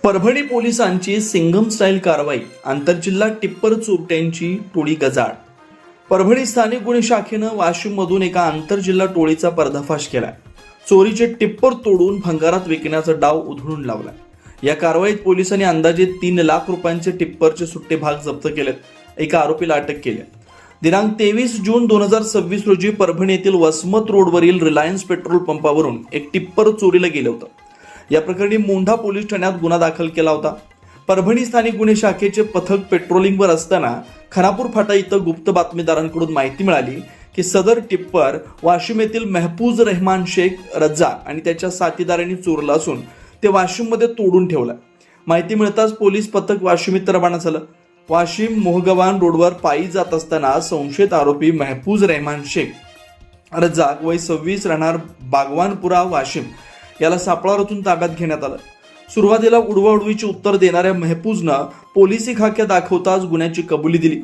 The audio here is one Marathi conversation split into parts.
परभणी पोलिसांची सिंघम स्टाईल कारवाई, आंतरजिल्हा टिप्पर चोरट्यांची टोळी गजाआड। परभणी स्थानिक गुन्हे शाखेनं वाशिममधून एका आंतरजिल्हा टोळीचा पर्दाफाश केलाय। चोरीचे टिप्पर तोडून भंगारात विकण्याचा डाव उधळून लावलाय। या कारवाईत पोलिसांनी अंदाजे 3 लाख रुपयांचे टिप्परचे सुट्टे भाग जप्त केलेत। एका आरोपीला अटक केली। दिनांक 23 जून 2026 रोजी परभणी येथील वसमत रोडवरील रिलायन्स पेट्रोल पंपावरून एक टिप्पर चोरीला गेलं होतं। या प्रकरणी मोंढा पोलीस ठाण्यात गुन्हा दाखल केला होता। परभणी स्थानिक गुन्हे शाखेचे पथक पेट्रोलिंगवर असताना खानापूर फाटा इथं गुप्त बातमीदारांकडून माहिती मिळाली की सदर टिप्पर वाशिम येथील महफूज रहमान शेख रज्जाक आणि त्याच्या साथीदारांनी चोरलं असून ते वाशिममध्ये तोडून ठेवलं। माहिती मिळताच पोलीस पथक वाशिम रवाना झालं। वाशिम मोहगव्हाण रोडवर पायी जात असताना संशयित आरोपी महफूज रहमान शेख रज्जाक वय 26 राहणार बागवानपुरा वाशिम याला सापळा रचून ताब्यात घेण्यात आलं। सुरुवातीला उडवाउडवीची उत्तर देणाऱ्या महफूजनं पोलिसी खाक्या दाखवताच गुन्ह्याची कबुली दिली।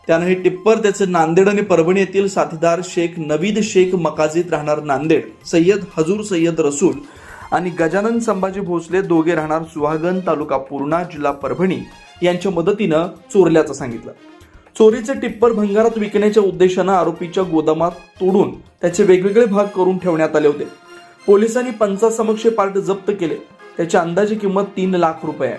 त्यानं हे टिप्पर त्याचे नांदेड आणि परभणी येथील साथीदार शेख नवीद शेख मकाजीत राहणार नांदेड, सय्यद हजूर सय्यद रसूल आणि गजानन संभाजी भोसले दोघे राहणार सुहागन तालुका पूर्णा जिल्हा परभणी यांच्या मदतीनं चोरल्याचं सांगितलं। चोरीचे टिप्पर भंगारात विकण्याच्या उद्देशानं आरोपीच्या गोदामात तोडून त्याचे वेगवेगळे भाग करून ठेवण्यात आले होते। पोलिसांनी पंचासमक्ष पार्ट जप्त केले। त्याची अंदाजे किंमत 3 लाख रुपये आहे।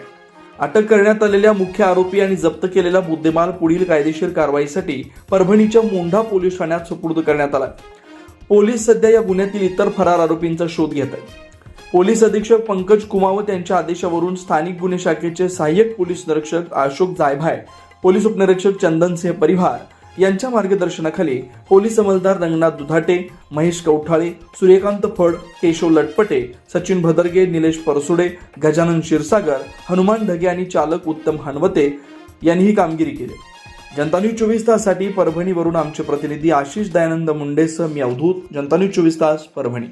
अटक करण्यात आलेल्या मुख्य आरोपी आणि जप्त केलेला मुद्देमाल पुढील कायदेशीर कारवाईसाठी परभणीच्या मोंढा पोलीस ठाण्यात सुपूर्द करण्यात आला। पोलीस सध्या या गुन्ह्यातील इतर फरार आरोपींचा शोध घेत आहेत। पोलीस अधीक्षक पंकज कुमावत यांच्या आदेशावरून स्थानिक गुन्हे शाखेचे सहाय्यक पोलीस निरीक्षक अशोक जायभाय, पोलीस उपनिरीक्षक चंदन सिंह परिहार यांच्या मार्गदर्शनाखाली पोलीस अंमलदार रंगनाथ दुधाटे, महेश कौठाळे, सूर्यकांत फड, केशव लटपटे, सचिन भदरगे, निलेश परसुडे, गजानन क्षीरसागर, हनुमान ढगे आणि चालक उत्तम हनवते यांनी ही कामगिरी केली। जनता न्यूज 24 ताससाठी परभणीवरून आमचे प्रतिनिधी आशिष दयानंद मुंडेसह मी अवधूत, जनता न्यूज 24 तास परभणी।